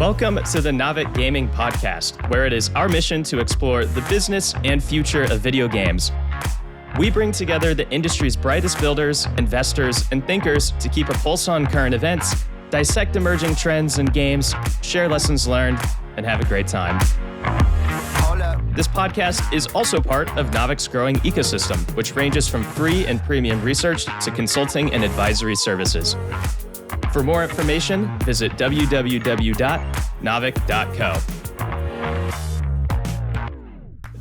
Welcome to the Naavik Gaming Podcast, where it is our mission to explore the business and future of video games. We bring together the industry's brightest builders, investors, and thinkers to keep a pulse on current events, dissect emerging trends in games, share lessons learned, and have a great time. This podcast is also part of Naavik's growing ecosystem, which ranges from free and premium research to consulting and advisory services. For more information, visit www.naavik.co.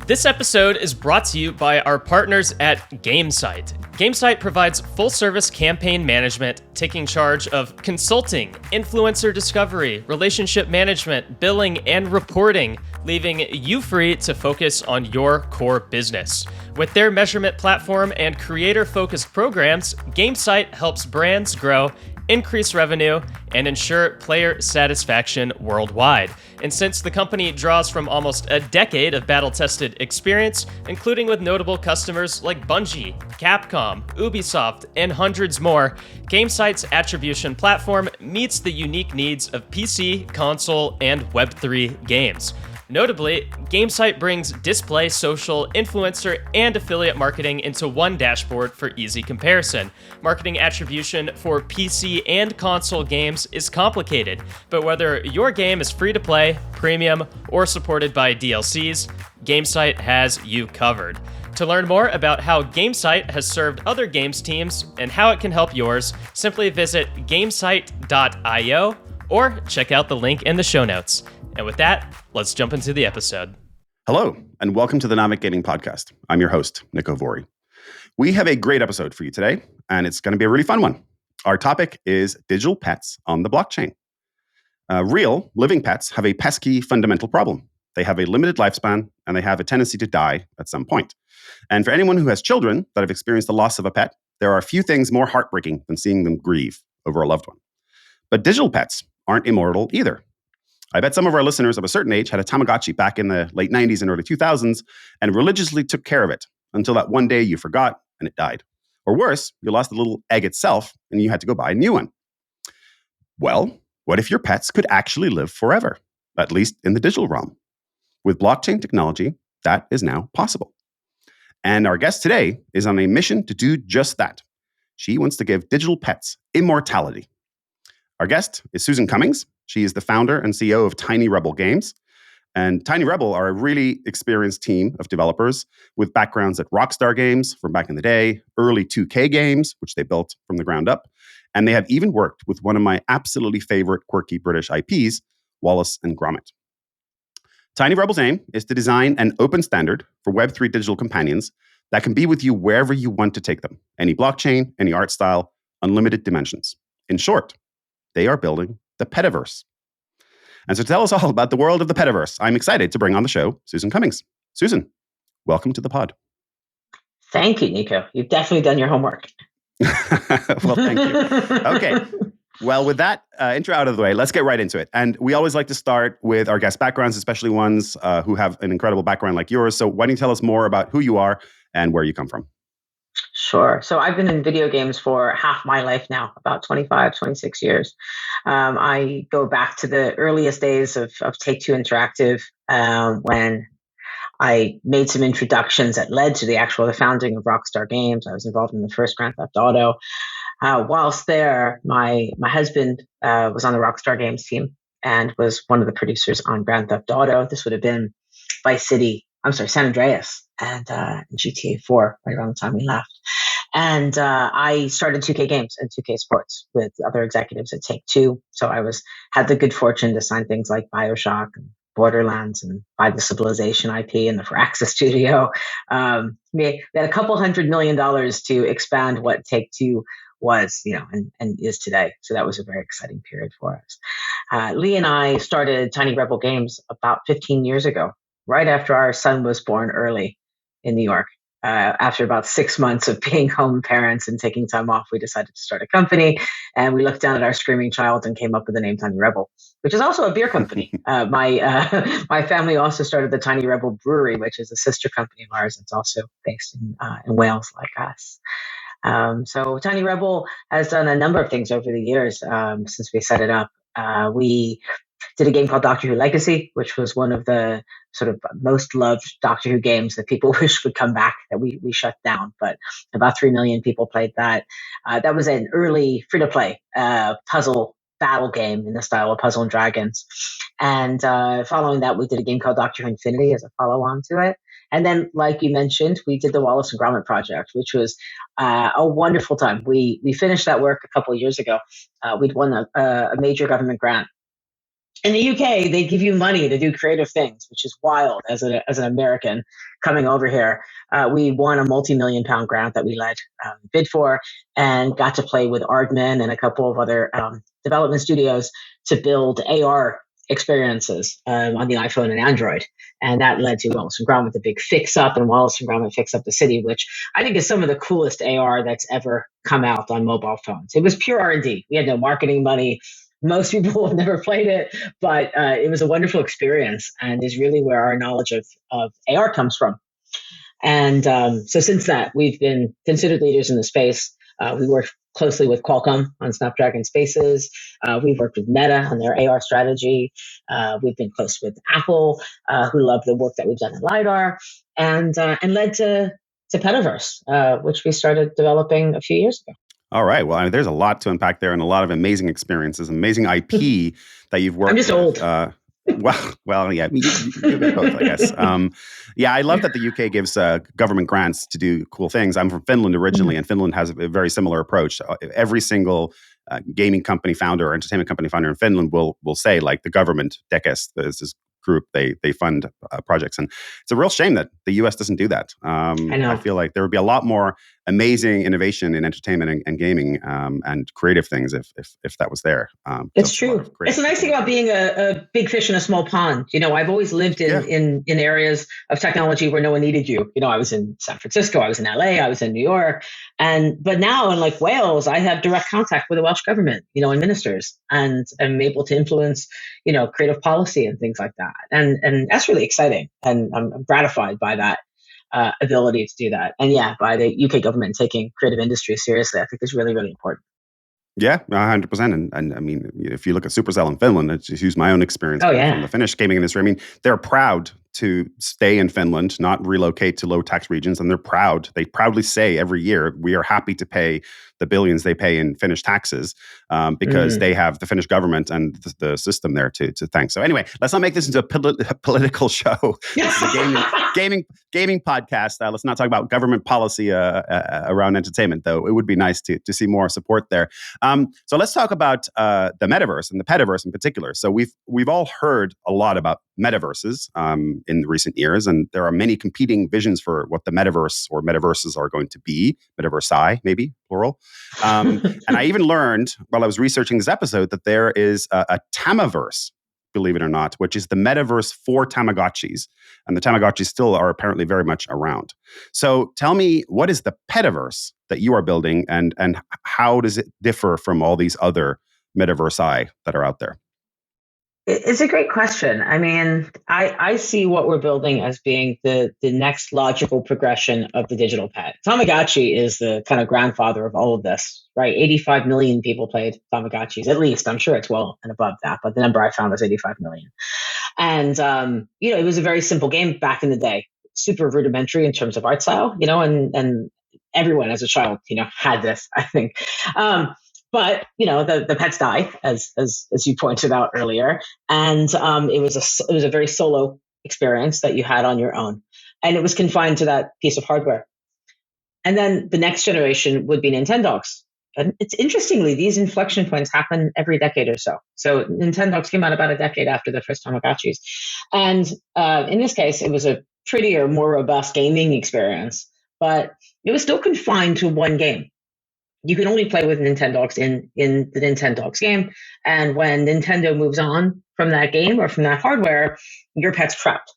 This episode is brought to you by our partners at GameSight. GameSight provides full-service campaign management, taking charge of consulting, influencer discovery, relationship management, billing, and reporting, leaving you free to focus on your core business. With their measurement platform and creator-focused programs, GameSight helps brands grow, increase revenue, and ensure player satisfaction worldwide. And since the company draws from almost a decade of battle-tested experience, including with notable customers like Bungie, Capcom, Ubisoft, and hundreds more, GameSight's attribution platform meets the unique needs of PC, console, and Web3 games. Notably, GameSight brings display, social, influencer, and affiliate marketing into one dashboard for easy comparison. Marketing attribution for PC and console games is complicated, but whether your game is free to play, premium, or supported by DLCs, GameSight has you covered. To learn more about how GameSight has served other games teams and how it can help yours, simply visit gamesight.io or check out the link in the show notes. And with that, let's jump into the episode. Hello, and welcome to the Naavik Gaming Podcast. I'm your host, Niko Vuori. We have a great episode for you today, and it's going to be a really fun one. Our topic is digital pets on the blockchain. Real, living pets have a pesky fundamental problem. They have a limited lifespan, and they have a tendency to die at some point. And for anyone who has children that have experienced the loss of a pet, there are a few things more heartbreaking than seeing them grieve over a loved one. But digital pets aren't immortal either. I bet some of our listeners of a certain age had a Tamagotchi back in the late 90s and early 2000s and religiously took care of it until that one day you forgot and it died. Or worse, you lost the little egg itself and you had to go buy a new one. Well, what if your pets could actually live forever, at least in the digital realm? With blockchain technology, that is now possible. And our guest today is on a mission to do just that. She wants to give digital pets immortality. Our guest is Susan Cummings. She is the founder and CEO of Tiny Rebel Games. And Tiny Rebel are a really experienced team of developers with backgrounds at Rockstar Games from back in the day, early 2K games, which they built from the ground up. And they have even worked with one of my absolutely favorite quirky British IPs, Wallace and Gromit. Tiny Rebel's aim is to design an open standard for Web3 digital companions that can be with you wherever you want to take them. Any blockchain, any art style, unlimited dimensions. In short, they are building the Petaverse. And so to tell us all about the world of the Petaverse, I'm excited to bring on the show Susan Cummings. Susan, welcome to the pod. Thank you, Niko. You've definitely done your homework. Well, thank you. Okay. Well, with that intro out of the way, let's get right into it. And we always like to start with our guest backgrounds, especially ones who have an incredible background like yours. So why don't you tell us more about who you are and where you come from? Sure. So I've been in video games for half my life now, about 25, 26 years. I go back to the earliest days of Take-Two Interactive when I made some introductions that led to the founding of Rockstar Games. I was involved in the first Grand Theft Auto. Whilst there, my husband was on the Rockstar Games team and was one of the producers on Grand Theft Auto. This would have been San Andreas and GTA 4 right around the time we left. And I started 2K Games and 2K Sports with other executives at Take-Two. So I had the good fortune to sign things like BioShock and Borderlands and buy the Civilization IP in the Firaxis studio. We had a couple $100 million to expand what Take-Two was, and is today. So that was a very exciting period for us. Lee and I started Tiny Rebel Games about 15 years ago, right after our son was born early in New York. After about 6 months of being home parents and taking time off, we decided to start a company. And we looked down at our screaming child and came up with the name Tiny Rebel, which is also a beer company. My family also started the Tiny Rebel Brewery, which is a sister company of ours. It's also based in Wales, like us. So Tiny Rebel has done a number of things over the years since we set it up. We Did a game called Doctor Who Legacy, which was one of the sort of most loved Doctor Who games that people wish would come back, that we shut down. But about 3 million people played that. That was an early free-to-play puzzle battle game in the style of Puzzle and Dragons. And following that, we did a game called Doctor Who Infinity as a follow-on to it. And then, like you mentioned, we did the Wallace and Gromit project, which was a wonderful time. We finished that work a couple of years ago. We'd won a major government grant. In the UK, they give you money to do creative things, which is wild as an American coming over here. We won a multi-million-pound grant that we led bid for, and got to play with Aardman and a couple of other development studios to build AR experiences on the iPhone and Android. And that led to Wallace and Gromit, the big fix up, and Wallace and Gromit Fix Up the City, which I think is some of the coolest AR that's ever come out on mobile phones. It was pure R&D. We had no marketing money. Most people have never played it, but it was a wonderful experience, and is really where our knowledge of AR comes from. And so since that, we've been considered leaders in the space. We work closely with Qualcomm on Snapdragon Spaces. We've worked with Meta on their AR strategy. We've been close with Apple, who love the work that we've done in LiDAR, and led to Petaverse, which we started developing a few years ago. All right. Well, I mean, there's a lot to unpack there, and a lot of amazing experiences, amazing IP that you've worked I'm just with. old. Well, yeah, you get both, I guess. Yeah, I love that the UK gives government grants to do cool things. I'm from Finland originally, and Finland has a very similar approach. Every single gaming company founder or entertainment company founder in Finland will say, like, the government, Dekes, there's this group, they fund projects. And it's a real shame that the US doesn't do that. I know. I feel like there would be a lot more amazing innovation in entertainment and gaming and creative things if that was there. It's true. It's the nice thing about being a big fish in a small pond. You know, I've always lived in areas of technology where no one needed you. You know, I was in San Francisco, I was in LA, I was in New York. But now in like Wales, I have direct contact with the Welsh government, you know, and ministers, and I'm able to influence, you know, creative policy and things like that. And that's really exciting. And I'm gratified by that ability to do that. And yeah, by the UK government taking creative industry seriously, I think is really, really important. Yeah, 100%. And I mean, if you look at Supercell in Finland, I just use my own experience from the Finnish gaming industry. I mean, they're proud to stay in Finland, not relocate to low tax regions. And they proudly say every year, we are happy to pay the billions they pay in Finnish taxes because they have the Finnish government and the system there to thank. So anyway, let's not make this into a political show. This is a gaming podcast. Let's not talk about government policy around entertainment, though. It would be nice to see more support there. So let's talk about the metaverse and the Petaverse in particular. So we've all heard a lot about metaverses in recent years, and there are many competing visions for what the metaverse or metaverses are going to be. Metaversi, maybe plural. And I even learned while I was researching this episode that there is a Tamaverse, believe it or not, which is the metaverse for Tamagotchis. And the Tamagotchis still are apparently very much around. So tell me, what is the Petaverse that you are building, and how does it differ from all these other metaversi that are out there? It's a great question. I mean, I see what we're building as being the next logical progression of the digital pet. Tamagotchi is the kind of grandfather of all of this, right? 85 million people played Tamagotchis, at least. I'm sure it's well and above that, but the number I found was 85 million. And, you know, it was a very simple game back in the day, super rudimentary in terms of art style, you know, and everyone as a child, you know, had this, I think. But you know, the pets die, as you pointed out earlier, and it was a very solo experience that you had on your own, and it was confined to that piece of hardware. And then the next generation would be Nintendogs. And it's interestingly, these inflection points happen every decade or so. So Nintendogs came out about a decade after the first Tamagotchis, and in this case, it was a prettier, more robust gaming experience, but it was still confined to one game. You can only play with Nintendogs in the Nintendogs game. And when Nintendo moves on from that game or from that hardware, your pet's trapped.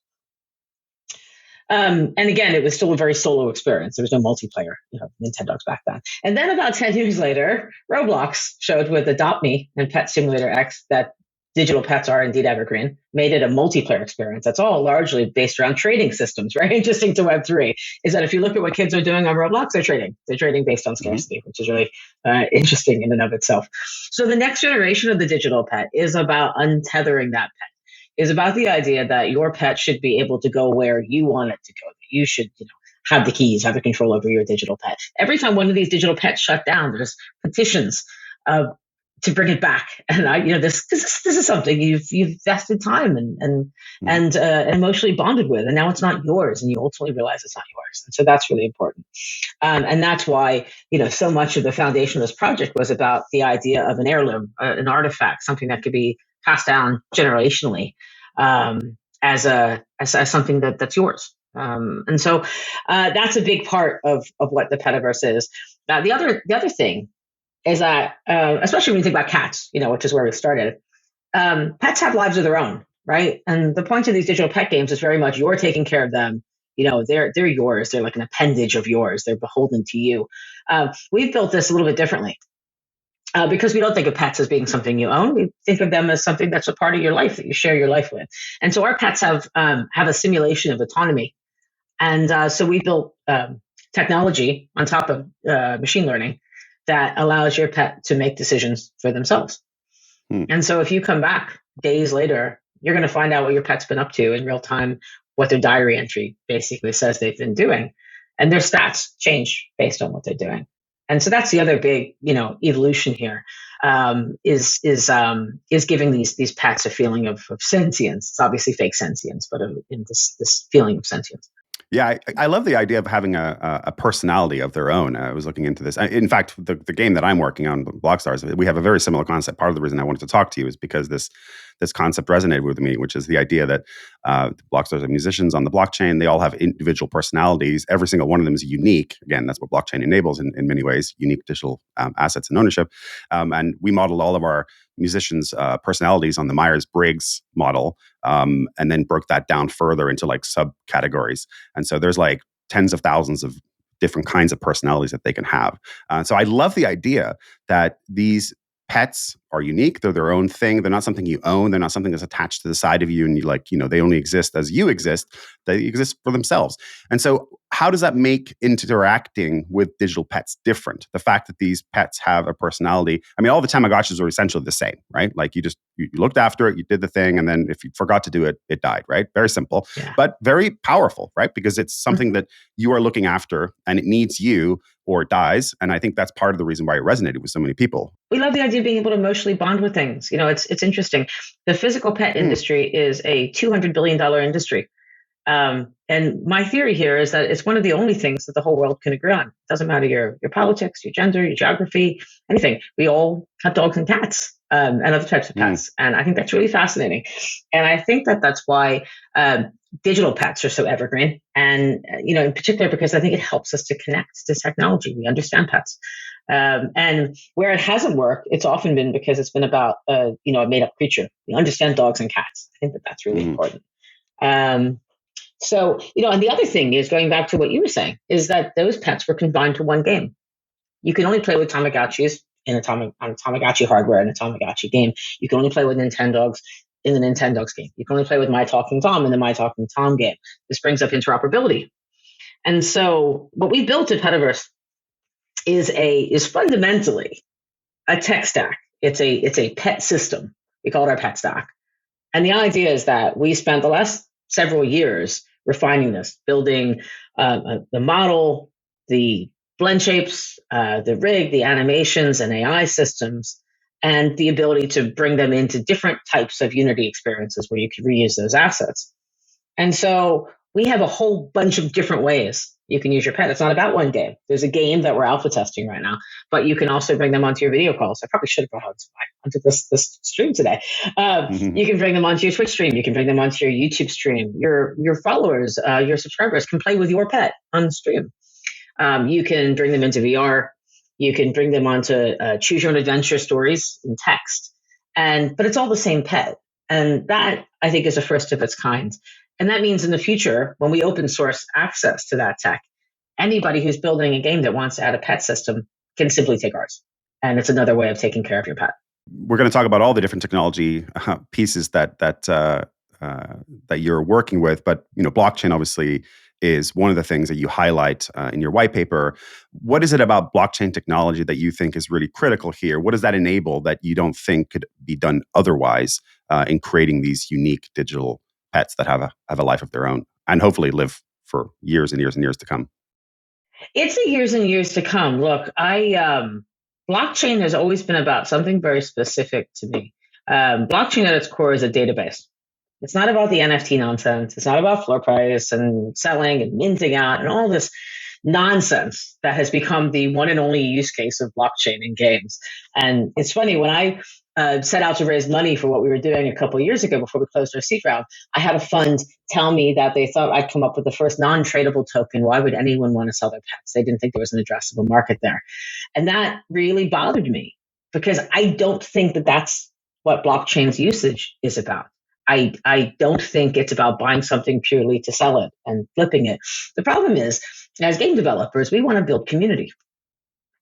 And again, it was still a very solo experience. There was no multiplayer, you know, Nintendogs back then. And then about 10 years later, Roblox showed with Adopt Me and Pet Simulator X that digital pets are indeed evergreen, made it a multiplayer experience. That's all largely based around trading systems. Very interesting to Web3 is that if you look at what kids are doing on Roblox, they're trading. They're trading based on scarcity, which is really interesting in and of itself. So the next generation of the digital pet is about untethering that pet, is about the idea that your pet should be able to go where you want it to go. That you should, have the keys, have the control over your digital pet. Every time one of these digital pets shut down, there's petitions to bring it back. And this is something you've vested time and emotionally bonded with, and now it's not yours, and you ultimately realize it's not yours. And so that's really important. And that's why so much of the foundation of this project was about the idea of an heirloom, an artifact, something that could be passed down generationally as something that's yours. And so that's a big part of what the Petaverse is. The other thing is that, especially when you think about cats, which is where we started, pets have lives of their own, right? And the point of these digital pet games is very much you're taking care of them. They're yours. They're like an appendage of yours. They're beholden to you. We've built this a little bit differently. Because we don't think of pets as being something you own. We think of them as something that's a part of your life that you share your life with. And so our pets have a simulation of autonomy. And so we built technology on top of machine learning that allows your pet to make decisions for themselves. And so if you come back days later, you're going to find out what your pet's been up to in real time, what their diary entry basically says they've been doing. And their stats change based on what they're doing. And so that's the other big, evolution here, is giving these pets a feeling of sentience. It's obviously fake sentience, but in this feeling of sentience. Yeah, I love the idea of having a personality of their own. I was looking into this. In fact, the game that I'm working on, Blockstars, we have a very similar concept. Part of the reason I wanted to talk to you is because this concept resonated with me, which is the idea that Blockstars are musicians on the blockchain. They all have individual personalities. Every single one of them is unique. Again, that's what blockchain enables in many ways, unique digital assets and ownership. And we modeled all of our musicians' personalities on the Myers-Briggs model, and then broke that down further into like subcategories. And so there's like tens of thousands of different kinds of personalities that they can have. So I love the idea that these pets are unique. They're their own thing. They're not something you own. They're not something that's attached to the side of you and they only exist as you exist. They exist for themselves. And so how does that make interacting with digital pets different? The fact that these pets have a personality. I mean, all the Tamagotchis are essentially the same, right? Like you looked after it, you did the thing, and then if you forgot to do it, it died, right? Very simple, but very powerful, right? Because it's something that you are looking after and it needs you or it dies. And I think that's part of the reason why it resonated with so many people. We love the idea of being able to emotionally bond with things. It's interesting. The physical pet industry is a $200 billion industry. And my theory here is that it's one of the only things that the whole world can agree on. It doesn't matter your politics, your gender, your geography, anything. We all have dogs and cats and other types of pets. And I think that's really fascinating. And I think that that's why digital pets are so evergreen. And, in particular, because I think it helps us to connect to technology. We understand pets. And where it hasn't worked, it's often been because it's been about, a made-up creature. We understand dogs and cats. I think that that's really important. So, and the other thing is, going back to what you were saying, is that those pets were confined to one game. You can only play with Tamagotchis on Tamagotchi hardware in a Tamagotchi game. You can only play with Nintendogs in the Nintendogs game. You can only play with My Talking Tom in the My Talking Tom game. This brings up interoperability. And so what we built at Petaverse is fundamentally a tech stack. It's a pet system. We call it our pet stack. And the idea is that we spent the last several years refining this, building the model, the blend shapes, the rig, the animations and AI systems, and the ability to bring them into different types of Unity experiences where you can reuse those assets. And so we have a whole bunch of different ways you can use your pet. It's not about one game. There's a game that we're alpha testing right now, but you can also bring them onto your video calls. I probably should have brought onto this stream today. You can bring them onto your Twitch stream. You can bring them onto your YouTube stream. Your followers, your subscribers can play with your pet on stream. You can bring them into VR. You can bring them onto choose your own adventure stories in text. But it's all the same pet. And that, I think, is a first of its kind. And that means in the future, when we open source access to that tech, anybody who's building a game that wants to add a pet system can simply take ours. And it's another way of taking care of your pet. We're going to talk about all the different technology pieces that you're working with, but blockchain obviously is one of the things that you highlight in your white paper. What is it about blockchain technology that you think is really critical here? What does that enable that you don't think could be done otherwise in creating these unique digital pets that have a life of their own and hopefully live for years and years and years to come? It's a years and years to come. Look, blockchain has always been about something very specific to me. Blockchain at its core is a database. It's not about the NFT nonsense. It's not about floor price and selling and minting out and all this nonsense that has become the one and only use case of blockchain in games. And it's funny, when I set out to raise money for what we were doing a couple of years ago before we closed our seed round, I had a fund tell me that they thought I'd come up with the first non-tradable token. Why would anyone want to sell their pets? They didn't think there was an addressable market there. And that really bothered me because I don't think that that's what blockchain's usage is about. I don't think it's about buying something purely to sell it and flipping it. The problem is, as game developers, we want to build community.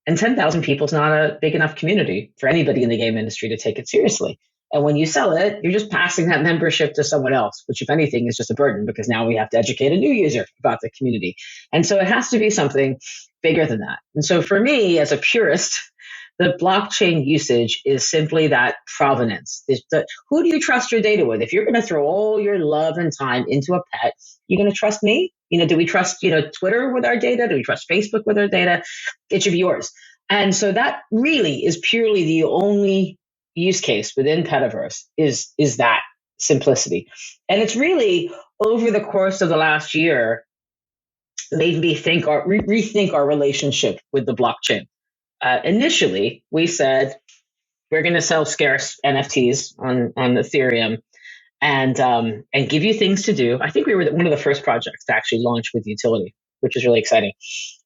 And 10,000 people is not a big enough community for anybody in the game industry to take it seriously. And when you sell it, you're just passing that membership to someone else, which, if anything, is just a burden because now we have to educate a new user about the community. And so it has to be something bigger than that. And so for me, as a purist, the blockchain usage is simply that provenance. Who do you trust your data with? If you're going to throw all your love and time into a pet, you're going to trust me? Do we trust, Twitter with our data? Do we trust Facebook with our data? It should be yours. And so that really is purely the only use case within Petaverse is that simplicity. And it's really, over the course of the last year, made me rethink our relationship with the blockchain. Initially, we said we're going to sell scarce NFTs on Ethereum and give you things to do. I think we were one of the first projects to actually launch with utility, which is really exciting.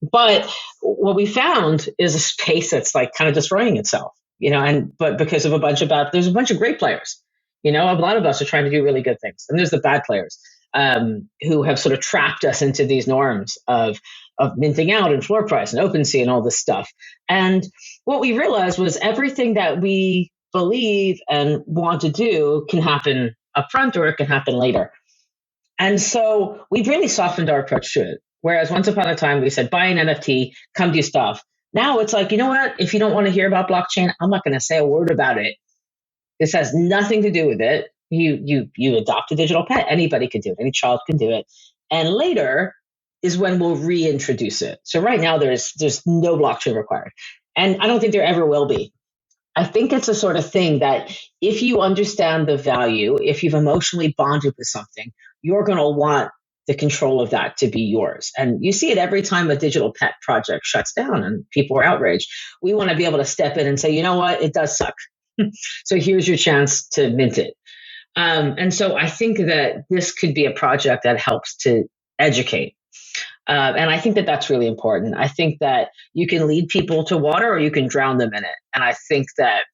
But what we found is a space that's like kind of destroying itself, but because of there's a bunch of great players. A lot of us are trying to do really good things, and there's the bad players who have sort of trapped us into these norms of minting out and floor price and OpenSea and all this stuff. And what we realized was everything that we believe and want to do can happen upfront or it can happen later. And so we've really softened our approach to it. Whereas once upon a time we said, buy an NFT, come do stuff. Now it's like, you know what? If you don't want to hear about blockchain, I'm not going to say a word about it. This has nothing to do with it. You adopt a digital pet. Anybody can do it. Any child can do it. And later is when we'll reintroduce it. So right now there's no blockchain required. And I don't think there ever will be. I think it's a sort of thing that if you understand the value, if you've emotionally bonded with something, you're going to want the control of that to be yours. And you see it every time a digital pet project shuts down and people are outraged. We want to be able to step in and say, you know what, it does suck. So here's your chance to mint it. And so I think that this could be a project that helps to educate. And I think that that's really important. I think that you can lead people to water or you can drown them in it. And I think that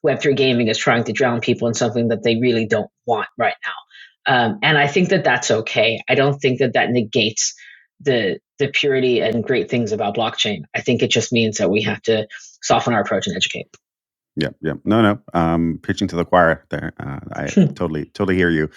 Web3 gaming is trying to drown people in something that they really don't want right now. And I think that that's okay. I don't think that negates the purity and great things about blockchain. I think it just means that we have to soften our approach and educate. Yeah. No. Preaching to the choir there. I totally hear you.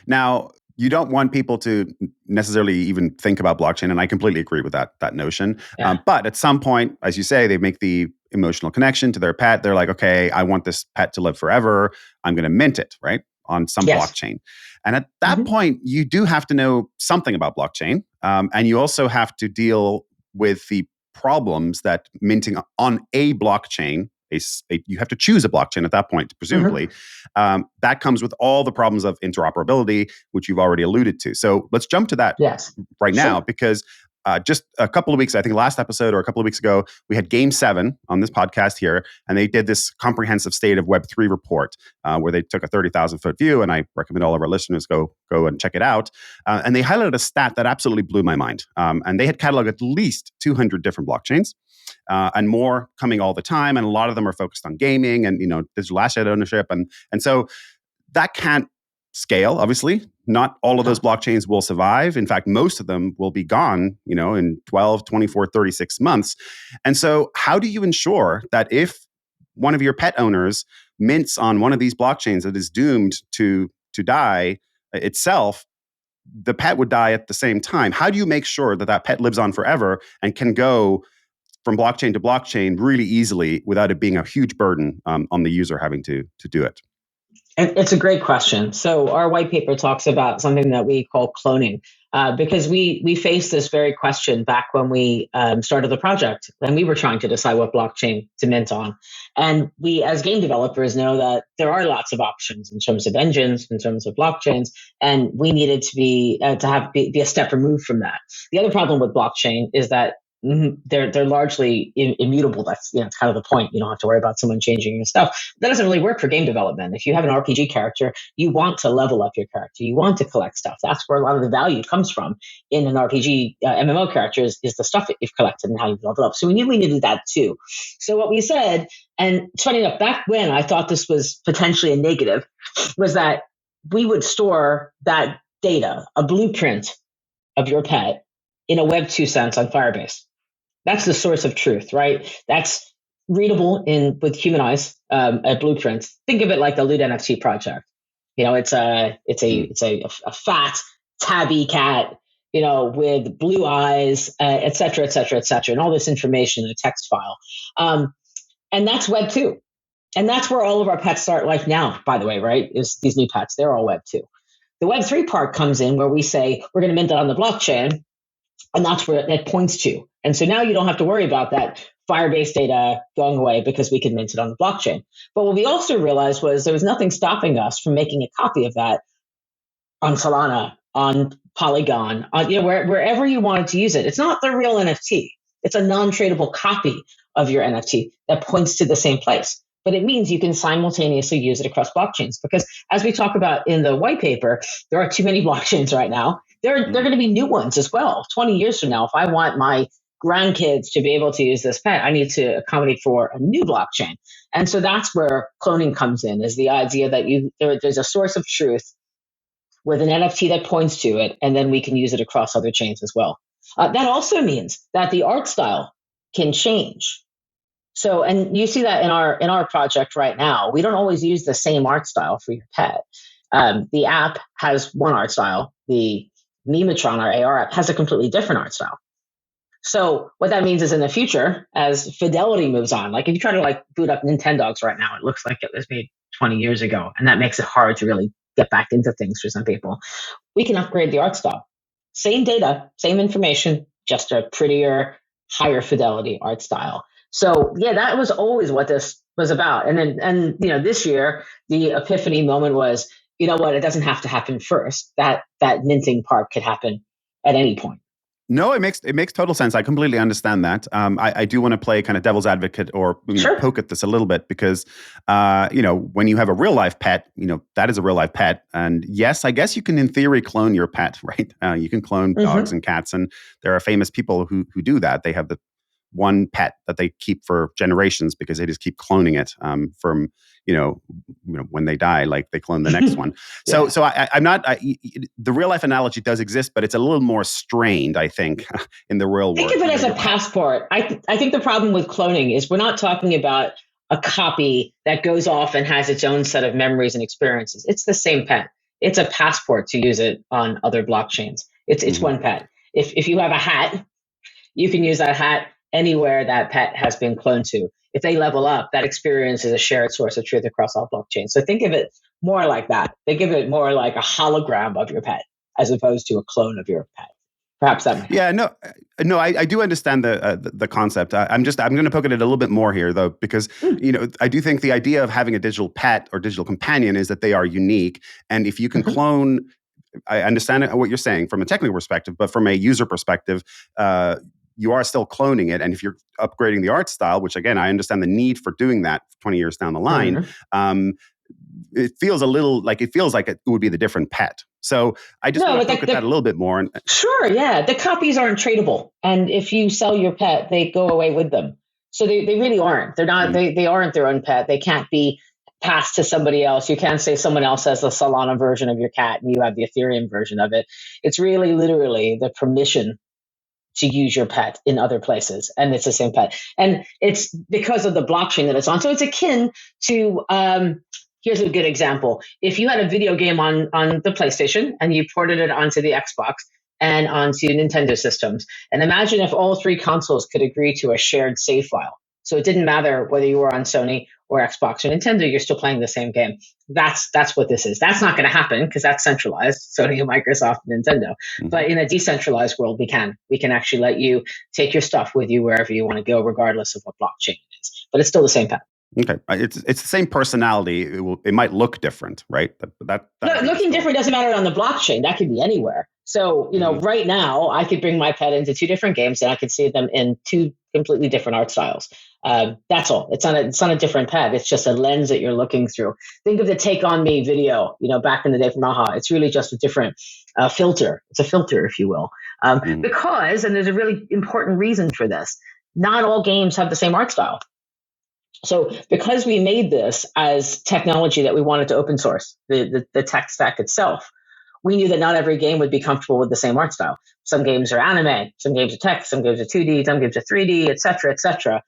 Now, you don't want people to necessarily even think about blockchain, and I completely agree with that notion. Yeah. But at some point, as you say, they make the emotional connection to their pet. They're like, okay, I want this pet to live forever. I'm going to mint it, right, on some blockchain. And at that point, you do have to know something about blockchain, and you also have to deal with the problems that minting on a blockchain. You have to choose a blockchain at that point, presumably. That comes with all the problems of interoperability, which you've already alluded to. So let's jump to that right now, because just a couple of weeks, I think last episode or a couple of weeks ago, we had Game 7 on this podcast here, and they did this comprehensive state of Web3 report where they took a 30,000-foot view, and I recommend all of our listeners go and check it out. And they highlighted a stat that absolutely blew my mind. And they had cataloged at least 200 different blockchains. And more coming all the time, and a lot of them are focused on gaming and digital asset ownership, and so that can't scale. Obviously, not all of those blockchains will survive. In fact, most of them will be gone, in 12, 24, 36 months. And so, how do you ensure that if one of your pet owners mints on one of these blockchains that is doomed to die itself, the pet would die at the same time. How do you make sure that that pet lives on forever and can go from blockchain to blockchain really easily without it being a huge burden on the user having to do it? It's a great question. So our white paper talks about something that we call cloning, because we faced this very question back when we started the project, and we were trying to decide what blockchain to mint on. And we, as game developers, know that there are lots of options in terms of engines, in terms of blockchains, and we needed to be a step removed from that. The other problem with blockchain is that they're largely immutable. That's it's kind of the point. You don't have to worry about someone changing your stuff. That doesn't really work for game development. If you have an RPG character, you want to level up your character. You want to collect stuff. That's where a lot of the value comes from in an RPG MMO character is the stuff that you've collected and how you've leveled up. So we knew we needed that too. So what we said, and it's funny enough, back when I thought this was potentially a negative, was that we would store that data, a blueprint of your pet, in a Web 2 sense on Firebase. That's the source of truth, right? That's readable with human eyes, a blueprint. Think of it like the Loot NFT project. It's a fat tabby cat, with blue eyes, et cetera, et cetera, et cetera, and all this information in a text file. And that's Web 2. And that's where all of our pets start life now, by the way, right? Is these new pets, they're all Web 2. The Web 3 part comes in where we say we're going to mint it on the blockchain, and that's where it points to. And so now you don't have to worry about that Firebase data going away because we can mint it on the blockchain. But what we also realized was there was nothing stopping us from making a copy of that on Solana, on Polygon, on wherever you wanted to use it. It's not the real NFT. It's a non-tradable copy of your NFT that points to the same place. But it means you can simultaneously use it across blockchains, because as we talk about in the white paper, there are too many blockchains right now. There are going to be new ones as well. 20 years from now, if I want my grandkids to be able to use this pet, I need to accommodate for a new blockchain. And so that's where cloning comes in, is the idea that there's a source of truth with an NFT that points to it, and then we can use it across other chains as well. That also means that the art style can change. So, and you see that in our project right now, we don't always use the same art style for your pet. The app has one art style. The Memetron, our AR app, has a completely different art style. So what that means is in the future, as fidelity moves on, like if you try to boot up Nintendogs right now, it looks like it was made 20 years ago. And that makes it hard to really get back into things for some people. We can upgrade the art style. Same data, same information, just a prettier, higher fidelity art style. So yeah, that was always what this was about. And this year, the epiphany moment was, you know what, it doesn't have to happen first. That minting part could happen at any point. No, it makes total sense. I completely understand that. I do want to play kind of devil's advocate or Sure. Poke at this a little bit, because when you have a real life pet, that is a real life pet. And yes, I guess you can in theory clone your pet, right? You can clone dogs and cats, and there are famous people who do that. They have the one pet that they keep for generations because they just keep cloning it from when they die, like they clone the next one. So I'm not. The real life analogy does exist, but it's a little more strained, I think, in the real world. Think of it as a passport. I think the problem with cloning is we're not talking about a copy that goes off and has its own set of memories and experiences. It's the same pet. It's a passport to use it on other blockchains. It's one pet. If you have a hat, you can use that hat anywhere that pet has been cloned to. If they level up, that experience is a shared source of truth across all blockchains. So think of it more like that. Think of it more like a hologram of your pet as opposed to a clone of your pet. Perhaps that might help. No, I do understand the concept. I'm going to poke at it a little bit more here, though, because I do think the idea of having a digital pet or digital companion is that they are unique, and if you can clone, I understand what you're saying from a technical perspective, but from a user perspective, you are still cloning it. And if you're upgrading the art style, which again, I understand the need for doing that 20 years down the line, it feels like it would be the different pet. So I just want to look at that a little bit more. Sure, yeah. The copies aren't tradable. And if you sell your pet, they go away with them. So they really aren't. They're not, they aren't their own pet. They can't be passed to somebody else. You can't say someone else has the Solana version of your cat and you have the Ethereum version of it. It's really literally the permission to use your pet in other places, and it's the same pet. And it's because of the blockchain that it's on. So it's akin to, here's a good example. If you had a video game on the PlayStation and you ported it onto the Xbox and onto Nintendo systems, and imagine if all three consoles could agree to a shared save file. So it didn't matter whether you were on Sony or Xbox or Nintendo, you're still playing the same game. That's what this is. That's not going to happen because that's centralized, Sony and Microsoft and Nintendo. Mm-hmm. But in a decentralized world, we can actually let you take your stuff with you wherever you want to go, regardless of what blockchain it is. But it's still the same pet. Okay, it's the same personality. It might look different, right? Looking different doesn't matter on the blockchain. That could be anywhere. So right now I could bring my pet into two different games and I could see them in two completely different art styles. That's all. It's not a different pet. It's just a lens that you're looking through. Think of the Take On Me video, back in the day from AHA. It's really just a different filter. It's a filter, if you will, because, and there's a really important reason for this. Not all games have the same art style. So because we made this as technology that we wanted to open source, the tech stack itself, we knew that not every game would be comfortable with the same art style. Some games are anime, some games are text, some games are 2D, some games are 3D, et cetera, et cetera.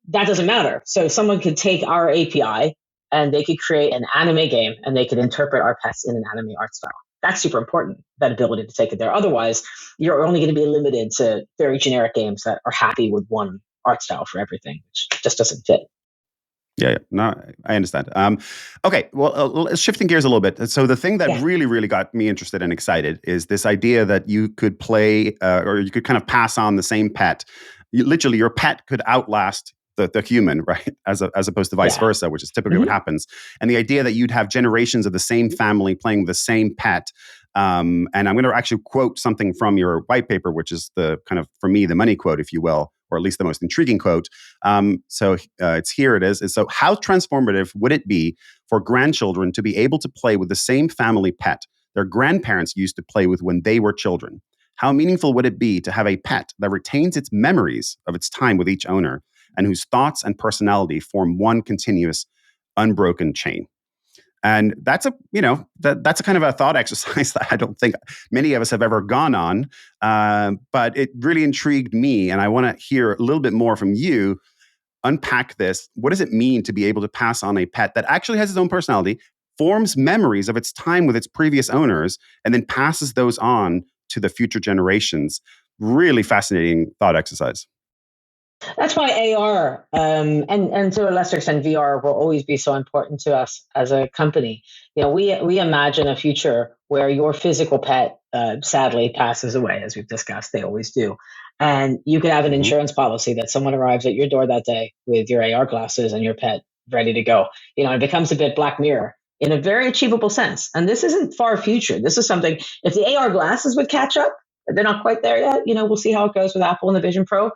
That doesn't matter. So someone could take our API and they could create an anime game and they could interpret our pets in an anime art style. That's super important, that ability to take it there. Otherwise, you're only going to be limited to very generic games that are happy with one art style for everything, which just doesn't fit. Yeah, no, I understand. Okay, well, shifting gears a little bit. So the thing that really, really got me interested and excited is this idea that you could play or you could kind of pass on the same pet. Literally, your pet could outlast the human, right? As opposed to vice versa, which is typically what happens. And the idea that you'd have generations of the same family playing with the same pet. And I'm going to actually quote something from your white paper, which is the kind of, for me, the money quote, if you will, or at least the most intriguing quote. It's here it is. So how transformative would it be for grandchildren to be able to play with the same family pet their grandparents used to play with when they were children? How meaningful would it be to have a pet that retains its memories of its time with each owner and whose thoughts and personality form one continuous, unbroken chain? And that's a kind of a thought exercise that I don't think many of us have ever gone on, but it really intrigued me, and I want to hear a little bit more from you. Unpack this. What does it mean to be able to pass on a pet that actually has its own personality, forms memories of its time with its previous owners, and then passes those on to the future generations? Really fascinating thought exercise. That's why AR and to a lesser extent VR will always be so important to us as a company. We imagine a future where your physical pet sadly passes away, as we've discussed. They always do, and you could have an insurance policy that someone arrives at your door that day with your AR glasses and your pet ready to go. It becomes a bit Black Mirror in a very achievable sense. And this isn't far future. This is something. If the AR glasses would catch up, they're not quite there yet. We'll see how it goes with Apple and the Vision Pro.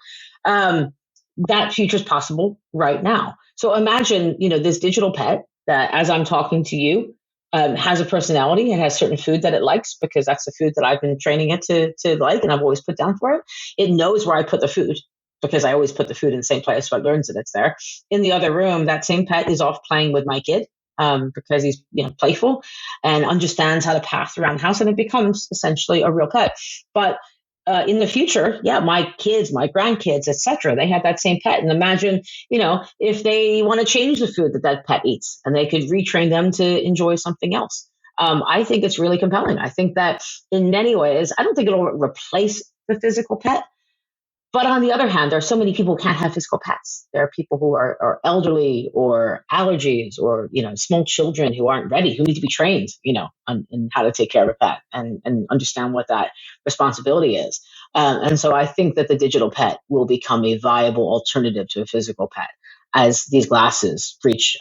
That future is possible right now. So imagine, this digital pet that, as I'm talking to you, has a personality and has certain food that it likes because that's the food that I've been training it to like, and I've always put down for it. It knows where I put the food because I always put the food in the same place, so it learns that it's there. In the other room, that same pet is off playing with my kid because he's playful and understands how to path around the house, and it becomes essentially a real pet. But in the future, my kids, my grandkids, etc., they have that same pet. And imagine, if they want to change the food that pet eats and they could retrain them to enjoy something else. I think it's really compelling. I think that in many ways, I don't think it'll replace the physical pet. But on the other hand, there are so many people who can't have physical pets. There are people who are elderly or allergies or, small children who aren't ready, who need to be trained, in how to take care of a pet and understand what that responsibility is. And so I think that the digital pet will become a viable alternative to a physical pet as these glasses reach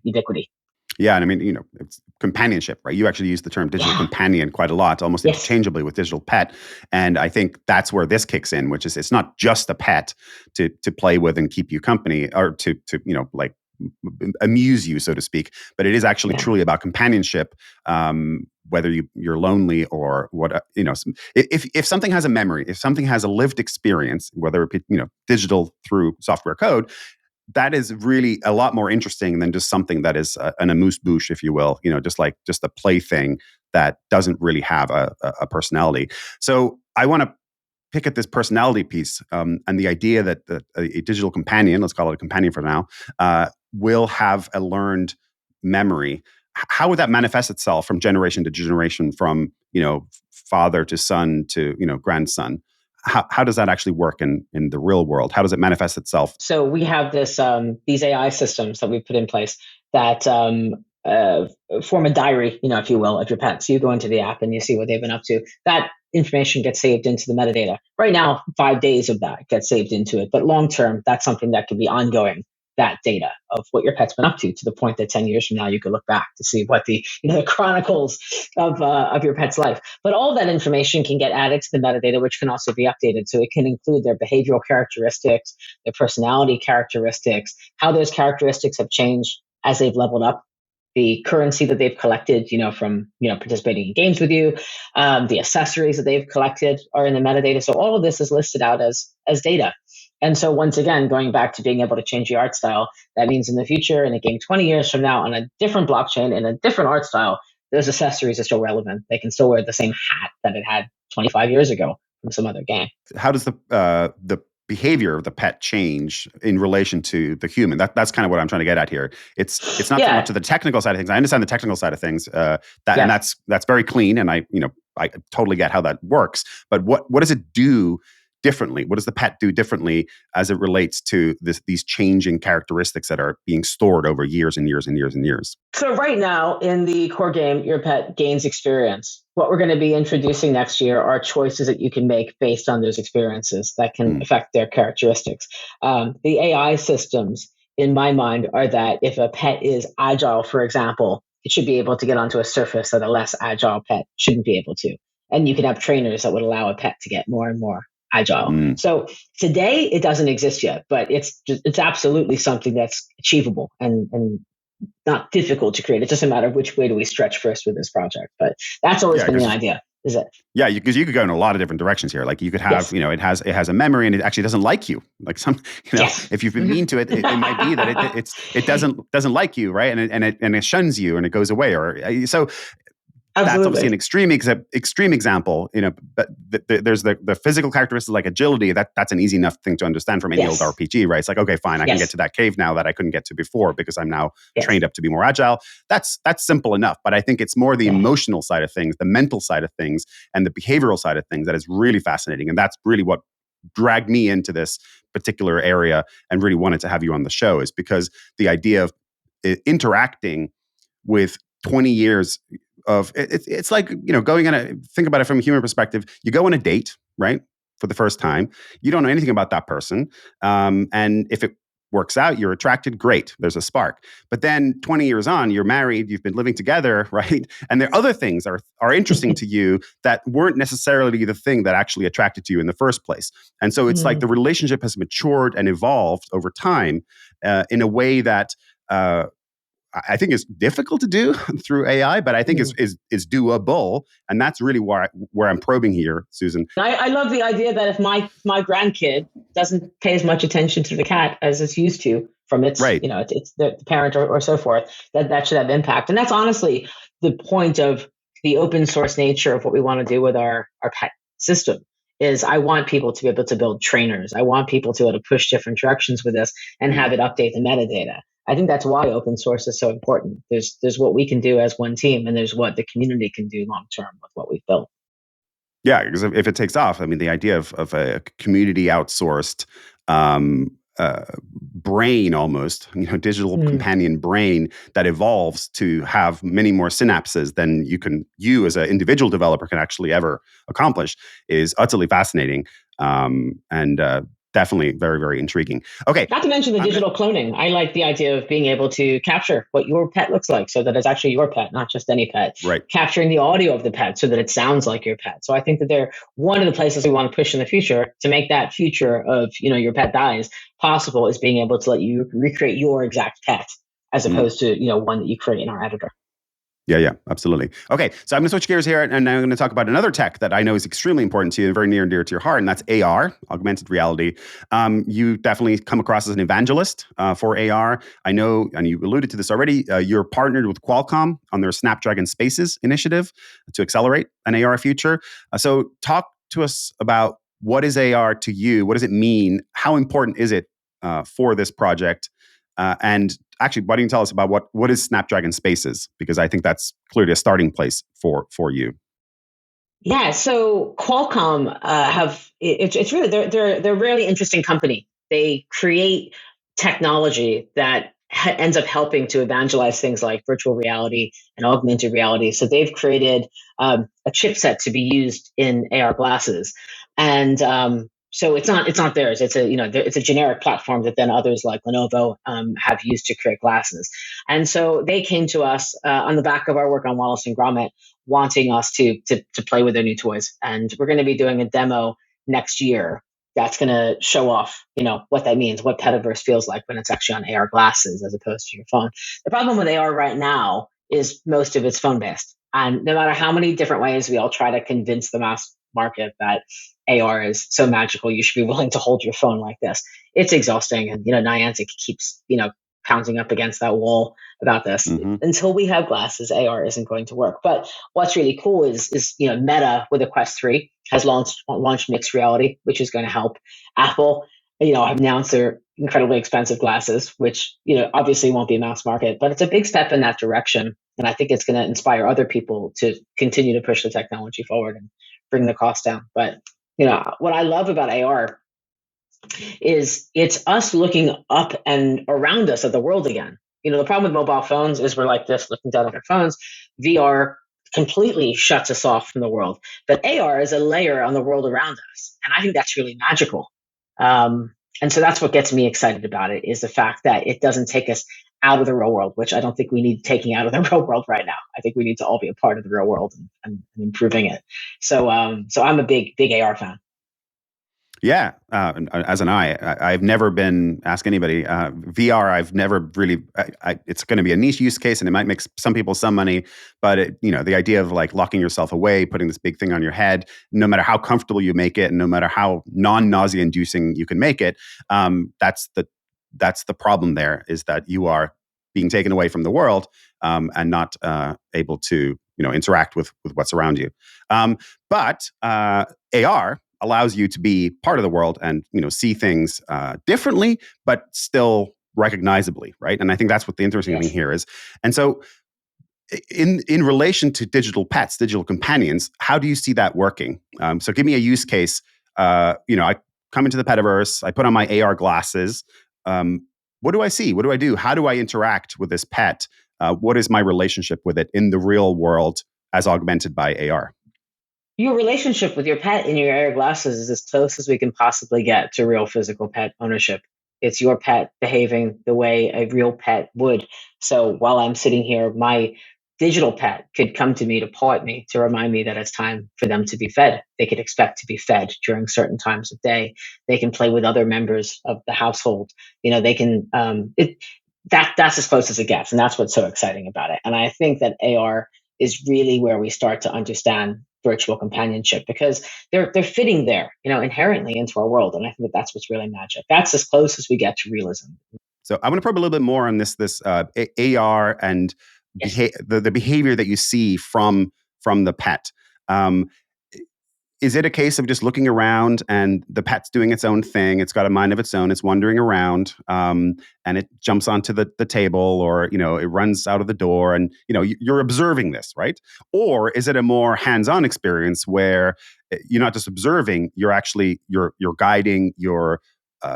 ubiquity. Yeah, and I mean, it's companionship, right? You actually use the term digital companion quite a lot, almost interchangeably with digital pet. And I think that's where this kicks in, which is it's not just a pet to play with and keep you company or to amuse you, so to speak, but it is actually truly about companionship. Whether you're lonely or what, if something has a memory, if something has a lived experience, whether it be, digital through software code, that is really a lot more interesting than just something that is an amuse-bouche, if you will, just a plaything that doesn't really have a personality. So I want to pick at this personality piece and the idea that a digital companion, let's call it a companion for now, will have a learned memory. How would that manifest itself from generation to generation, from father to son to grandson? How does that actually work in the real world? How does it manifest itself? So we have these AI systems that we've put in place that form a diary, if you will, of your pet. So you go into the app and you see what they've been up to. That information gets saved into the metadata. Right now, 5 days of that gets saved into it. But long term, that's something that can be ongoing, that data of what your pet's been up to the point that 10 years from now, you could look back to see what the chronicles of your pet's life. But all that information can get added to the metadata, which can also be updated. So it can include their behavioral characteristics, their personality characteristics, how those characteristics have changed as they've leveled up, the currency that they've collected, from participating in games with you, the accessories that they've collected are in the metadata. So all of this is listed out as data. And so once again, going back to being able to change the art style, that means in the future, in a game 20 years from now, on a different blockchain, in a different art style, those accessories are still relevant. They can still wear the same hat that it had 25 years ago from some other game. How does the behavior of the pet change in relation to the human? That's kind of what I'm trying to get at here. It's not so much to the technical side of things. I understand the technical side of things, and that's very clean, and I totally get how that works. But what does it do differently? What does the pet do differently as it relates to these changing characteristics that are being stored over years and years and years and years? So right now in the core game, your pet gains experience. What we're going to be introducing next year are choices that you can make based on those experiences that can affect their characteristics. The AI systems, in my mind, are that if a pet is agile, for example, it should be able to get onto a surface that a less agile pet shouldn't be able to. And you can have trainers that would allow a pet to get more and more agile. So today it doesn't exist yet, but it's absolutely something that's achievable and not difficult to create. It's just a matter of which way do we stretch first with this project. But that's always been the idea. Is it? Yeah, because you could go in a lot of different directions here. Like you could have, it has a memory and it actually doesn't like you. Like if you've been mean to it, it might be that it doesn't like you, right? And it shuns you and it goes away. Or so. Absolutely. That's obviously an extreme example, but there's the physical characteristics like agility. That's an easy enough thing to understand from any old RPG, right? It's like, okay, fine, I can get to that cave now that I couldn't get to before because I'm now trained up to be more agile. That's simple enough, but I think it's more the emotional side of things, the mental side of things, and the behavioral side of things that is really fascinating. And that's really what dragged me into this particular area and really wanted to have you on the show, is because the idea of interacting with 20 years of it's like, going on think about it from a human perspective. You go on a date, right? For the first time, you don't know anything about that person. And if it works out, you're attracted, great. There's a spark. But then 20 years on, you're married, you've been living together, right? And there are other things are interesting to you that weren't necessarily the thing that actually attracted you in the first place. And so it's like the relationship has matured and evolved over time in a way that I think is difficult to do through AI, but I think is doable, and that's really where I'm probing here, Susan. I love the idea that if my grandkid doesn't pay as much attention to the cat as it's used to from its it's the parent or so forth, that should have impact, and that's honestly the point of the open source nature of what we want to do with our pet system. Is I want people to be able to build trainers. I want people to be able to push different directions with this and have it update the metadata. I think that's why open source is so important. There's what we can do as one team, and there's what the community can do long term with what we've built. Yeah, because if it takes off, I mean, the idea of a community outsourced brain, almost, digital companion brain that evolves to have many more synapses than you as an individual developer can actually ever accomplish, is utterly fascinating. And definitely very, very intriguing. Okay. Not to mention the digital cloning. I like the idea of being able to capture what your pet looks like so that it's actually your pet, not just any pet. Right. Capturing the audio of the pet so that it sounds like your pet. So I think that they're one of the places we want to push in the future to make that future of, your pet dies possible, is being able to let you recreate your exact pet as opposed to, one that you create in our editor. Yeah, absolutely. Okay, so I'm going to switch gears here, and I'm going to talk about another tech that I know is extremely important to you and very near and dear to your heart, and that's AR, augmented reality. You definitely come across as an evangelist for AR. I know, and you alluded to this already, you're partnered with Qualcomm on their Snapdragon Spaces initiative to accelerate an AR future. So talk to us about what is AR to you? What does it mean? How important is it for this project? And actually, why don't you tell us about what is Snapdragon Spaces? Because I think that's clearly a starting place for you. Yeah, so Qualcomm it's really they're a really interesting company. They create technology that ends up helping to evangelize things like virtual reality and augmented reality. So they've created a chipset to be used in AR glasses, and so it's not theirs. It's it's a generic platform that then others like Lenovo have used to create glasses. And so they came to us on the back of our work on Wallace and Gromit, wanting us to play with their new toys. And we're going to be doing a demo next year that's going to show off, what that means, what Petaverse feels like when it's actually on AR glasses as opposed to your phone. The problem with AR right now is most of it's phone based. And no matter how many different ways we all try to convince the mass market that AR is so magical, you should be willing to hold your phone like this, it's exhausting. And, Niantic keeps, pounding up against that wall about this. Mm-hmm. Until we have glasses, AR isn't going to work. But what's really cool is Meta with the Quest 3 has launched mixed reality, which is going to help. Apple, have announced their incredibly expensive glasses, which obviously won't be mass market, but it's a big step in that direction. And I think it's going to inspire other people to continue to push the technology forward and bring the cost down. But what I love about AR is it's us looking up and around us at the world again. The problem with mobile phones is we're like this, looking down at our phones. VR completely shuts us off from the world, but AR is a layer on the world around us, and I think that's really magical. And so that's what gets me excited about it, is the fact that it doesn't take us out of the real world, which I don't think we need taking out of the real world right now. I think we need to all be a part of the real world and improving it. So I'm a big AR fan. Yeah, as an I've never been, ask anybody, VR, I've never really, it's going to be a niche use case and it might make some people some money, but the idea of like locking yourself away, putting this big thing on your head, no matter how comfortable you make it and no matter how non-nausea inducing you can make it, that's the problem there, is that you are being taken away from the world and not able to interact with what's around you. But AR allows you to be part of the world and see things differently, but still recognizably, right? And I think that's what the interesting thing here is. And so, in relation to digital pets, digital companions, how do you see that working? So, give me a use case. I come into the Petaverse, I put on my AR glasses. What do I see? What do I do? How do I interact with this pet? What is my relationship with it in the real world as augmented by AR? Your relationship with your pet in your AR glasses is as close as we can possibly get to real physical pet ownership. It's your pet behaving the way a real pet would. So while I'm sitting here, my digital pet could come to me to paw at me to remind me that it's time for them to be fed. They could expect to be fed during certain times of day. They can play with other members of the household. They can. That's as close as it gets, and that's what's so exciting about it. And I think that AR is really where we start to understand virtual companionship, because they're fitting there, inherently into our world. And I think that that's what's really magic. That's as close as we get to realism. So I want to probe a little bit more on this AR and Yes. the behavior that you see from the pet. Is it a case of just looking around and the pet's doing its own thing? It's got a mind of its own. It's wandering around, and it jumps onto the table, or it runs out of the door, and you're observing this, right? Or is it a more hands-on experience where you're not just observing, you're actually you're guiding, you're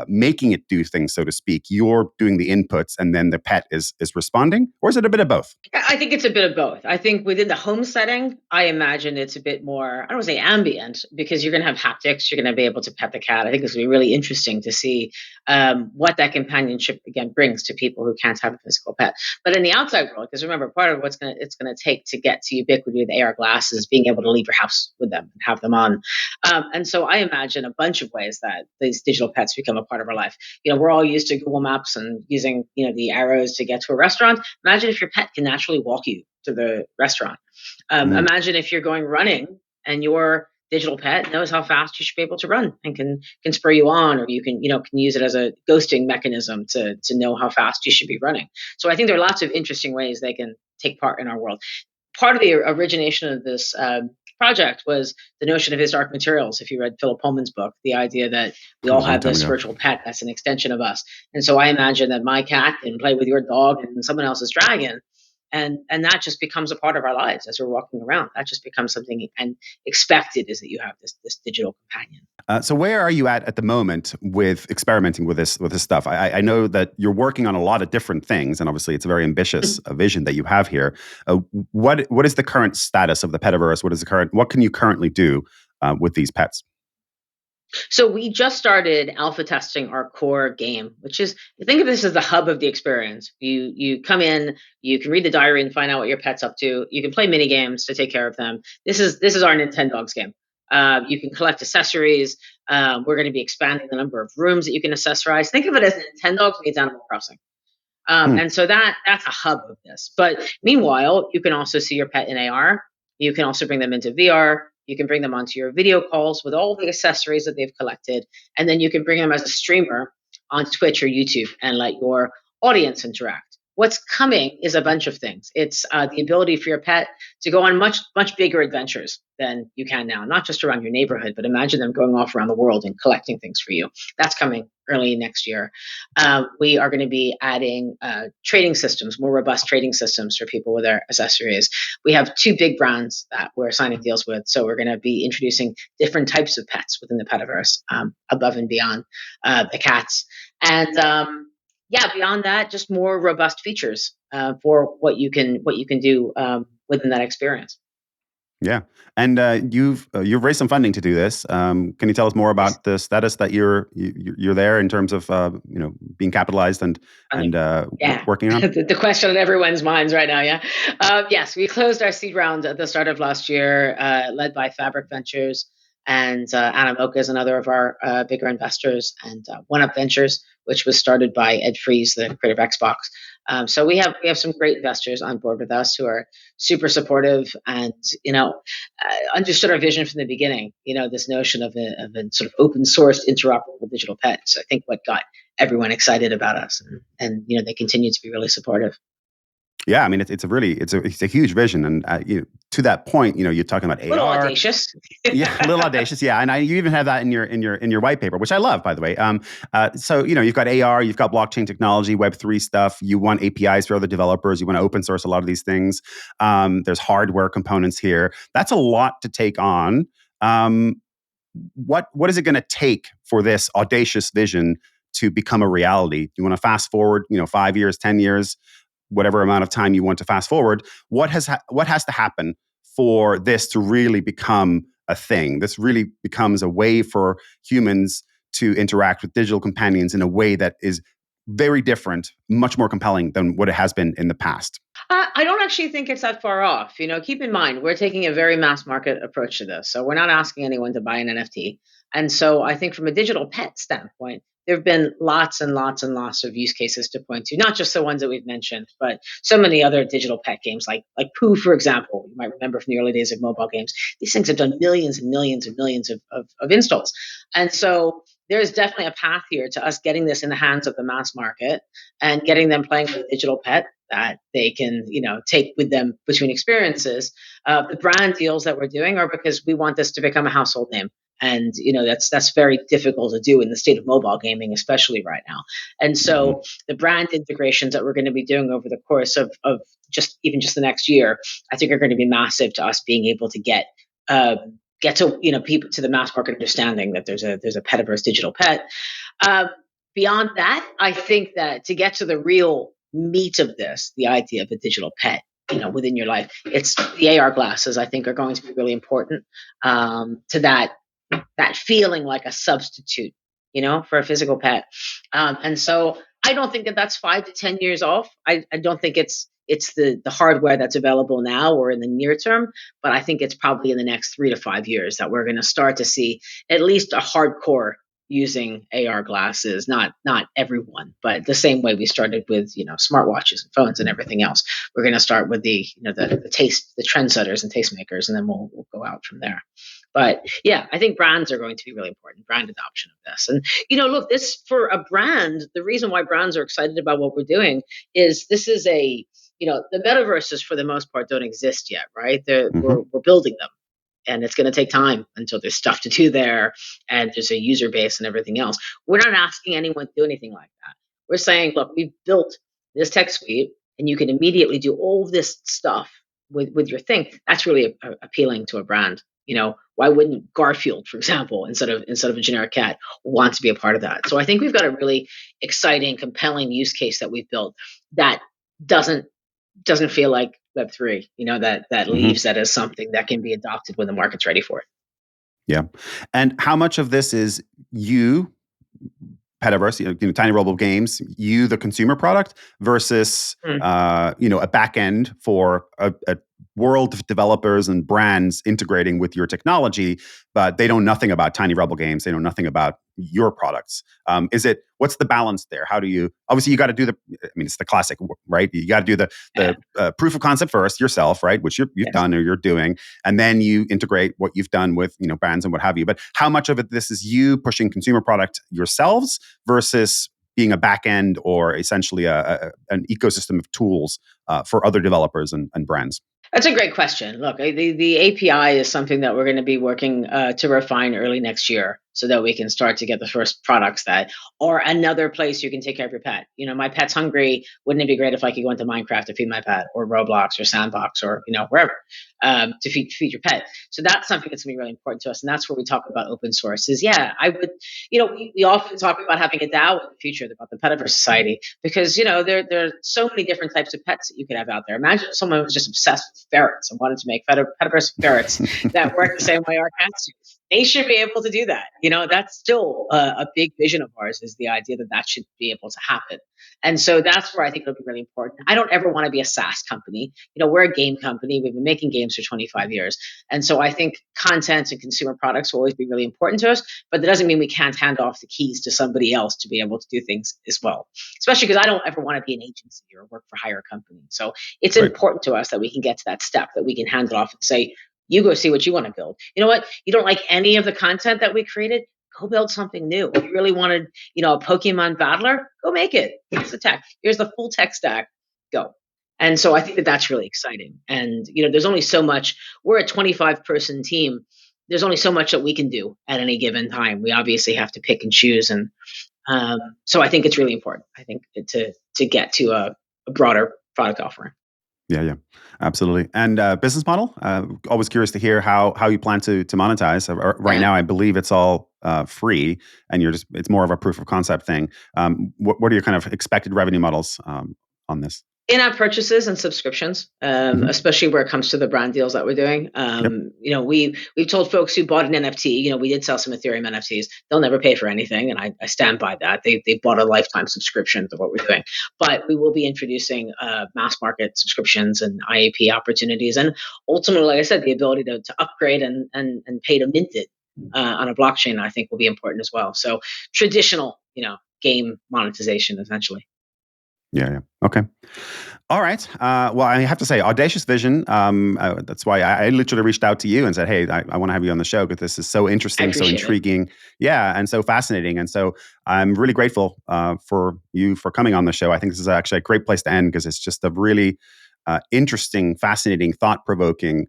making it do things, so to speak. You're doing the inputs, and then the pet is responding, or is it a bit of both? I think it's a bit of both. I think within the home setting, I imagine it's a bit more, I don't want to say ambient, because you're going to have haptics. You're going to be able to pet the cat. I think it's going to be really interesting to see what that companionship again brings to people who can't have a physical pet. But in the outside world, because remember, part of it's going to take to get to ubiquity with AR glasses, being able to leave your house with them and have them on. And so I imagine a bunch of ways that these digital pets become a part of our life. We're all used to Google Maps and using the arrows to get to a restaurant. Imagine if your pet can naturally walk you to the restaurant. Imagine if you're going running and your digital pet knows how fast you should be able to run and can spur you on, or you can use it as a ghosting mechanism to know how fast you should be running. So I think there are lots of interesting ways they can take part in our world. Part of the origination of this project was the notion of his Dark Materials. If you read Philip Pullman's book, the idea that we A all long have time this ago. virtual pet that's an extension of us. And so I imagine that my cat can play with your dog and someone else's dragon. And that just becomes a part of our lives as we're walking around. That just becomes something, and expected is that you have this digital companion. So where are you at the moment with experimenting with this stuff? I know that you're working on a lot of different things, and obviously it's a very ambitious vision that you have here. What is the current status of the Petaverse? What can you currently do with these pets? So we just started alpha testing our core game, which is, think of this as the hub of the experience. You come in, you can read the diary and find out what your pet's up to. You can play mini games to take care of them. This is our Nintendogs game. You can collect accessories. We're going to be expanding the number of rooms that you can accessorize. Think of it as Nintendogs meets Animal Crossing. And so that's a hub of this. But meanwhile, you can also see your pet in AR. You can also bring them into VR. You can bring them onto your video calls with all the accessories that they've collected. And then you can bring them as a streamer on Twitch or YouTube and let your audience interact. What's coming is a bunch of things. It's the ability for your pet to go on much, much bigger adventures than you can now, not just around your neighborhood, but imagine them going off around the world and collecting things for you. That's coming early next year. We are going to be adding trading systems, more robust trading systems for people with their accessories. We have two big brands that we're signing deals with. So we're going to be introducing different types of pets within the Petaverse, above and beyond the cats. And beyond that, just more robust features for what you can do within that experience. Yeah, and you've raised some funding to do this. Can you tell us more about the status that you're there in terms of being capitalized and working on? The question on everyone's minds right now. Yeah, yes, we closed our seed round at the start of last year, led by Fabric Ventures and Animoca is another of our bigger investors, and One Up Ventures, which was started by Ed Fries, the creator of Xbox. So we have some great investors on board with us who are super supportive and understood our vision from the beginning. This notion of a sort of open source interoperable digital pet. So I think what got everyone excited about us, and they continue to be really supportive. Yeah, I mean it's a huge vision, and to that point, you're talking about AR. A little audacious. Yeah, a little audacious. Yeah, and you even have that in your white paper, which I love, by the way. So you've got AR, you've got blockchain technology, Web3 stuff. You want APIs for other developers. You want to open source a lot of these things. There's hardware components here. That's a lot to take on. What is it going to take for this audacious vision to become a reality? You want to fast forward, 5 years, 10 years, whatever amount of time you want to fast forward. What has to happen for this to really become a thing? This really becomes a way for humans to interact with digital companions in a way that is very different, much more compelling than what it has been in the past. I don't actually think it's that far off. Keep in mind, we're taking a very mass market approach to this. So we're not asking anyone to buy an NFT. And so I think from a digital pet standpoint, there have been lots and lots and lots of use cases to point to, not just the ones that we've mentioned, but so many other digital pet games like Pooh, for example. You might remember from the early days of mobile games. These things have done millions and millions and millions of installs. And so there's definitely a path here to us getting this in the hands of the mass market and getting them playing with a digital pet that they can, take with them between experiences. The brand deals that we're doing are because we want this to become a household name. And that's very difficult to do in the state of mobile gaming, especially right now. And so the brand integrations that we're going to be doing over the course of just the next year, I think are going to be massive to us being able to get to people, to the mass market understanding that there's a Petaverse digital pet. Beyond that, I think that to get to the real meat of this, the idea of a digital pet, within your life, it's the AR glasses. I think are going to be really important to that feeling like a substitute, for a physical pet. And so I don't think that that's 5 to 10 years off. I don't think it's the hardware that's available now or in the near term, but I think it's probably in the next 3 to 5 years that we're going to start to see at least a hardcore using AR glasses. Not everyone, but the same way we started with smartwatches and phones and everything else. We're going to start with the trendsetters and tastemakers, and then we'll go out from there. But yeah, I think brands are going to be really important, brand adoption of this. And, look, this for a brand, the reason why brands are excited about what we're doing is this is the metaverses for the most part don't exist yet, right? We're building them. and it's going to take time until there's stuff to do there and there's a user base and everything else. We're not asking anyone to do anything like that. We're saying, look, we've built this tech suite, and you can immediately do all of this stuff with your thing. That's really appealing to a brand. Why wouldn't Garfield, for example, instead of a generic cat, want to be a part of that? So I think we've got a really exciting, compelling use case that we've built that doesn't feel like Web3. That leaves that as something that can be adopted when the market's ready for it. Yeah. And how much of this is you, Petaverse, Tiny Robo Games, you, the consumer product, versus a back end for a world of developers and brands integrating with your technology, but they know nothing about Tiny Rebel Games. They know nothing about your products. What's the balance there? How do you, obviously you got to do it's the classic, right? You got to do the proof of concept first yourself, right? Which you've done or you're doing. And then you integrate what you've done with, brands and what have you. But how much of it, this is you pushing consumer product yourselves versus being a back end or essentially an ecosystem of tools for other developers and brands? That's a great question. Look, the API is something that we're going to be working to refine early next year so that we can start to get the first products or another place you can take care of your pet. My pet's hungry. Wouldn't it be great if I could go into Minecraft to feed my pet, or Roblox or Sandbox, or, wherever to feed your pet? So that's something that's going to be really important to us. And that's where we talk about open source is, I would, we often talk about having a DAO in the future, about the Petaverse Society, because, there are so many different types of pets that you could have out there. Imagine if someone was just obsessed with ferrets and wanted to make Petaverse ferrets that work the same way our cats do. They should be able to do that. That's still a big vision of ours, is the idea that should be able to happen. And so that's where I think it'll be really important. I don't ever want to be a SaaS company. We're a game company. We've been making games for 25 years. And so I think content and consumer products will always be really important to us, but that doesn't mean we can't hand off the keys to somebody else to be able to do things as well, especially because I don't ever want to be an agency or work for hire company. So it's important to us that we can get to that step, that we can hand it off and say, you go see what you want to build. You know what? You don't like any of the content that we created? Go build something new. If you really wanted, a Pokemon battler, go make it. Here's the tech. Here's the full tech stack. Go. And so I think that's really exciting. And, there's only so much. We're a 25-person team. There's only so much that we can do at any given time. We obviously have to pick and choose. And so I think it's really important, to get to a broader product offering. Yeah, absolutely. And business model, always curious to hear how you plan to monetize. Right now, I believe it's all free, and it's more of a proof of concept thing. What are your kind of expected revenue models on this? In-app purchases and subscriptions, especially where it comes to the brand deals that we're doing. We've told folks who bought an NFT, we did sell some Ethereum NFTs. They'll never pay for anything, and I stand by that. They bought a lifetime subscription to what we're doing. But we will be introducing mass market subscriptions and IAP opportunities, and ultimately, like I said, the ability to upgrade and pay to mint it on a blockchain, I think, will be important as well. So traditional, game monetization, essentially. Yeah. Okay. All right. Well, I have to say, audacious vision. That's why I literally reached out to you and said, hey, I want to have you on the show because this is so interesting, so intriguing. It. Yeah. And so fascinating. And so I'm really grateful for you for coming on the show. I think this is actually a great place to end because it's just a really interesting, fascinating, thought-provoking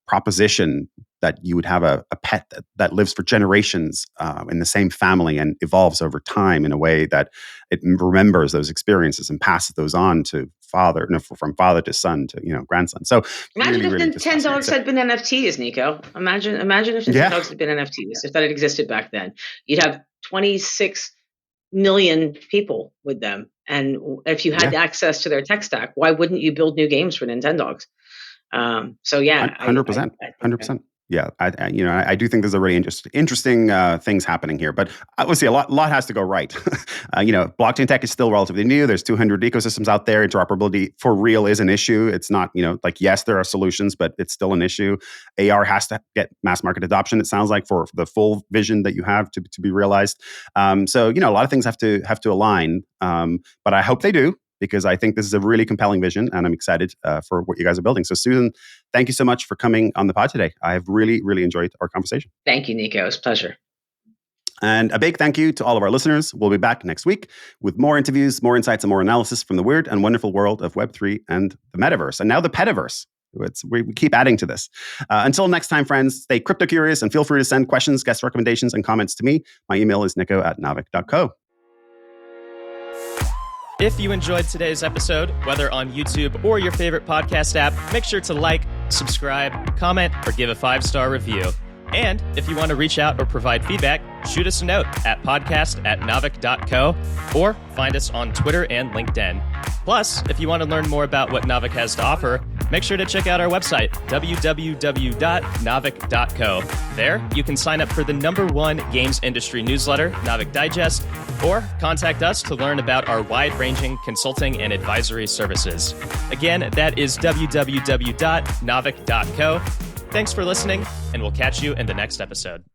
proposition that you would have a pet that lives for generations in the same family and evolves over time in a way that it remembers those experiences and passes those on to from father to son to grandson. So imagine really, if Nintendogs had been NFTs, Niko. Imagine if Nintendogs had been NFTs, if that had existed back then. You'd have 26 million people with them, and if you had access to their tech stack, why wouldn't you build new games for Nintendogs? 100%. 100%. Yeah, I do think there's a really interesting things happening here, but obviously a lot has to go right. Blockchain tech is still relatively new. There's 200 ecosystems out there. Interoperability for real is an issue. It's not, yes, there are solutions, but it's still an issue. AR has to get mass market adoption. It sounds like for the full vision that you have to be realized. So a lot of things have to align, but I hope they do, because I think this is a really compelling vision and I'm excited for what you guys are building. So Susan, thank you so much for coming on the pod today. I have really, really enjoyed our conversation. Thank you, Niko. It was a pleasure. And a big thank you to all of our listeners. We'll be back next week with more interviews, more insights, and more analysis from the weird and wonderful world of Web3 and the metaverse. And now the Petaverse. We keep adding to this. Until next time, friends, stay crypto curious and feel free to send questions, guest recommendations, and comments to me. My email is nico@naavik.co. If you enjoyed today's episode, whether on YouTube or your favorite podcast app, make sure to like, subscribe, comment, or give a 5-star review. And if you want to reach out or provide feedback, shoot us a note at podcast@naavik.co or find us on Twitter and LinkedIn. Plus, if you want to learn more about what Naavik has to offer, make sure to check out our website, www.naavik.co. There, you can sign up for the #1 games industry newsletter, Naavik Digest, or contact us to learn about our wide-ranging consulting and advisory services. Again, that is www.naavik.co. Thanks for listening, and we'll catch you in the next episode.